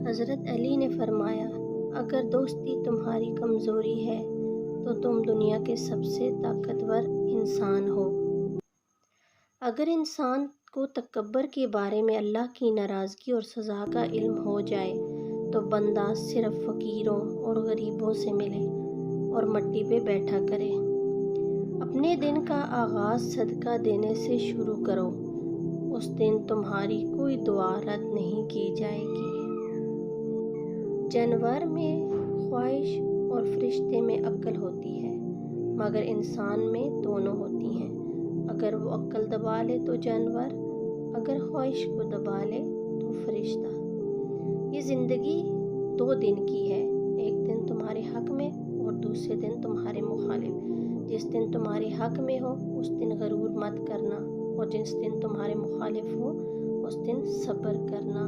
حضرت علی نے فرمایا، اگر دوستی تمہاری کمزوری ہے تو تم دنیا کے سب سے طاقتور انسان ہو۔ اگر انسان کو تکبر کے بارے میں اللہ کی ناراضگی اور سزا کا علم ہو جائے تو بندہ صرف فقیروں اور غریبوں سے ملے اور مٹی پہ بیٹھا کرے۔ اپنے دن کا آغاز صدقہ دینے سے شروع کرو، اس دن تمہاری کوئی دعا رد نہیں کی جائے گی۔ جانور میں خواہش اور فرشتے میں عقل ہوتی ہے، مگر انسان میں دونوں ہوتی ہیں۔ اگر وہ عقل دبا لے تو جانور، اگر خواہش کو دبا لے تو فرشتہ۔ یہ زندگی 2 دن کی ہے، ایک دن تمہارے حق میں اور دوسرے دن تمہارے مخالف۔ جس دن تمہارے حق میں ہو اس دن غرور مت کرنا، اور جس دن تمہارے مخالف ہو اس دن صبر کرنا۔